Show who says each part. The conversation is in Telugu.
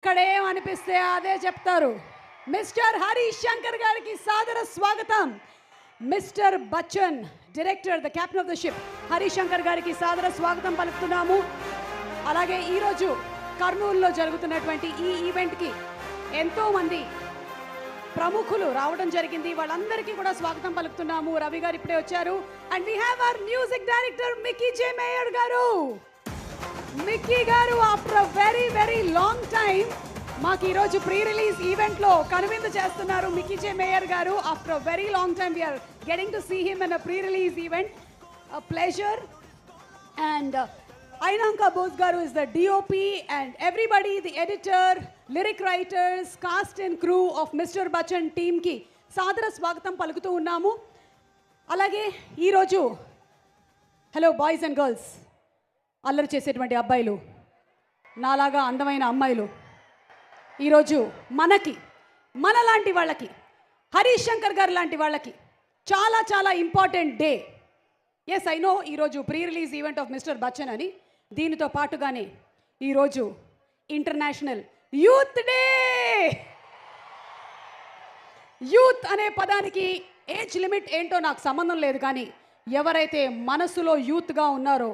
Speaker 1: ఇక్కడేమనిపిస్తే అదే చెప్తారు. మిస్టర్ హరీష్ శంకర్ గారికి సాదర స్వాగతం. Mister Bachchan director, the captain of the ship Harish Shankar గారికి సాదర స్వాగతం పలుకుతున్నాము. అలాగే ఈరోజు కర్నూలులో జరుగుతున్నటువంటి ఈ ఈవెంట్కి ఎంతోమంది ప్రముఖులు రావడం జరిగింది. వాళ్ళందరికీ కూడా స్వాగతం పలుకుతున్నాము. రవి గారు ఇప్పుడే వచ్చారు. And we have our music director Mickey J Meyer garu. Mickey garu after a very very long time మాకు ఈరోజు ప్రీ రిలీజ్ ఈవెంట్లో కనువిందు చేస్తున్నారు. Mickey J Meyer garu after a very long time we're getting to see him in a pre release event. Pleasure. And Ainanka Bose garu is the DOP and everybody, the editor, lyric writers, cast and crew of Mr. Bachchan team ki సాదర స్వాగతం పలుకుతూ ఉన్నాము. అలాగే ఈరోజు హలో బాయ్స్ అండ్ గర్ల్స్, అల్లరి చేసేటువంటి అబ్బాయిలు, నాలాగా అందమైన అమ్మాయిలు, ఈరోజు మనలాంటి వాళ్ళకి, హరీష్ శంకర్ గారు లాంటి వాళ్ళకి చాలా చాలా important day. Yes, I know ఈరోజు pre release event of mister Bachchan అని. దీనితో పాటుగానే ఈరోజు ఇంటర్నేషనల్ యూత్ డే. యూత్ అనే పదానికి ఏజ్ లిమిట్ ఏంటో నాకు సంబంధం లేదు, కానీ ఎవరైతే మనసులో యూత్గా ఉన్నారో